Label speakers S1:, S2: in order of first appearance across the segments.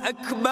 S1: أكبر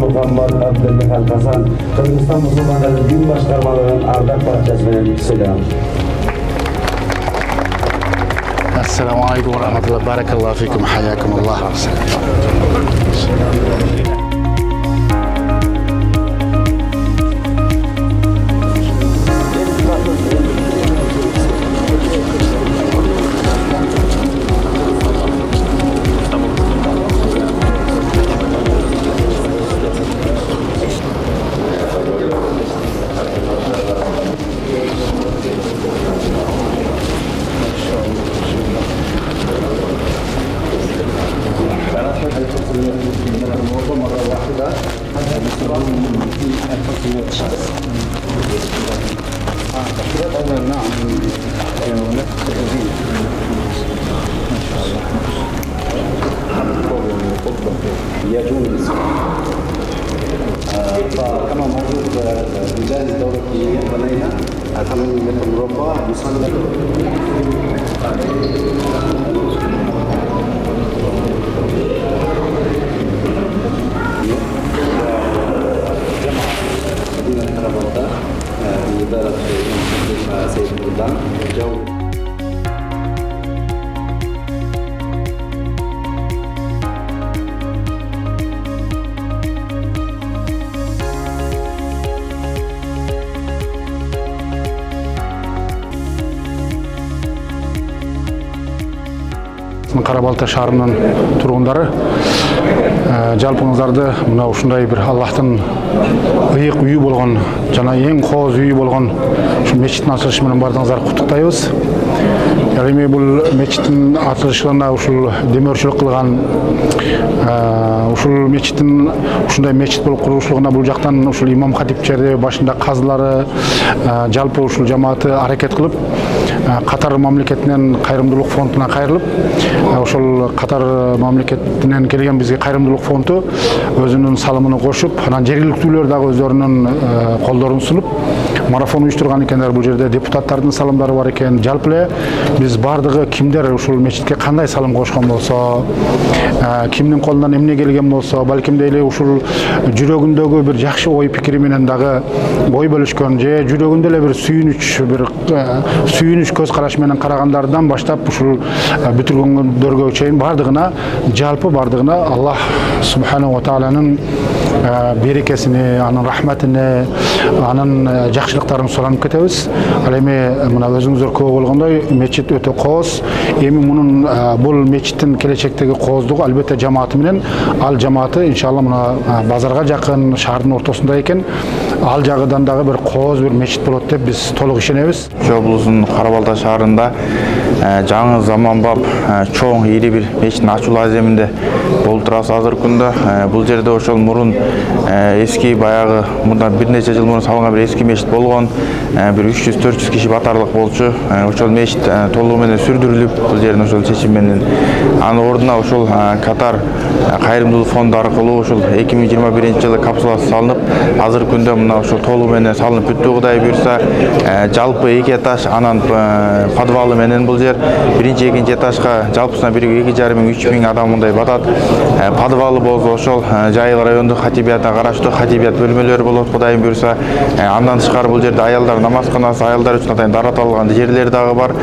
S2: Muhammad Abdullah Al-Hasan, Kırgızistan Müslümanları Din Başkanlığı'nın Ardak Bahçesi'nin selam.
S3: Assalamu alaikum wa rahmatullahi barakallahu fikum hayakumullah.
S2: يجوز فكما موجود بلاد الدولة حوالينا 8 متر مربع يصنف مدينة كربلاء بإدارة سيد بلدان الجو
S3: Қарабалта шаарынын тургундары жалпыңыздарды мына ушундай бир Аллахтын ыйык үйү болгон жана эң кооз үйү болгон ушу мечиттин ачылышы менен бардыгыңыздарды куттуктайбыз. Эми бул мечиттин ачылышына ушул демөөрчүлүк кылган ушул мечиттин ушундай мечит болуп курулушуна бул жактан ушул имам хатипчери башында казылары жалпы ушул жамааты аракет кылып Катар мамлекетинен кайрымдуулук фондуна кайрылып ошол Катар мамлекетинен келген бизге кайрымдуулук фонду өзүнүн салымын кошуп, анан жергиликтүүлөр дагы өздөрүнүн колдорун сунуп марафон уюштурган экендер. Бул жерде депутаттардын салымдары бар экен. Жалпы эле биз бардыгы кимдер ушул мечитке кандай салым кошкон болсо, кимдин колунан эмне келген болсо, балким эле ушул жүрөгүндөгү бир жакшы ой пикири менен дагы ой бөлүшкөн же жүрөгүндө эле бир сүйүнүч көз караш менен карагандардан баштап ушул бүтүргөндөргө чейин бардыгына жалпы бардыгына Аллах субханаху ва тааланын берекесини, анын рахматыны, анын жакшылыктарын суранып кетебиз. Ал эми мына өзүңүздөр көрүп болгондой мечит өтө кооз. Эми мунун бул мечиттин келечектеги кооздугу албетте жамааты менен, ал жамааты иншалла мына базарга жакын шаардын ортосунда экен. Ал жагыдан дагы бир кооз бир мечит болот деп биз толук ишенебиз.
S4: Облусунун Карабалта шаарында жаңы заманбап чоң ири бир мечиттин ачылуу аземинде болуп турабыз азыркы күндө. Бул жерде ошол мурун эски баягы мындан бир нече жыл мурун салынган бир эски мечит болгон. Бир 300-400 киши батарлык болчу. Ошол мечит толугу менен сүрдүрүлүп, бул жердин ошол чечим менен анын ордуна ошол Катар кайрымдуулук фонду аркылуу ошол 2021-жылы капсуласы салынып, азыркы күндө мына ошол толугу менен салынып бүттү. Кудай буйрса, жалпы 2 этаж анан подвалы менен бул жер биринчи, экинчи этажга жалпысына 2,5–3 миң адам мындай батат. Подвалы болсо ошол Жайыл райондук хатибиятына караштуу хатибият бөлмөлөрү болот. Кудай буйрса, андан тышкары бул жерде аялдар намазканасы, аялдар үчүн атайын даратылган жерлер дагы бар.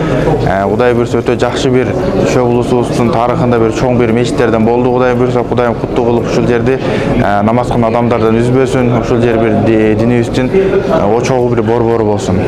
S4: Кудай буйрса өтө жакшы бир облусубуздун тарыхында бир чоң бир мечиттерден болду. Кудай буйрса, Кудайым куттуу кылып ушул жерди намазкан адамдардан үзбөсүн. Ушул жер бир динибиздин очогу бир борбору болсун.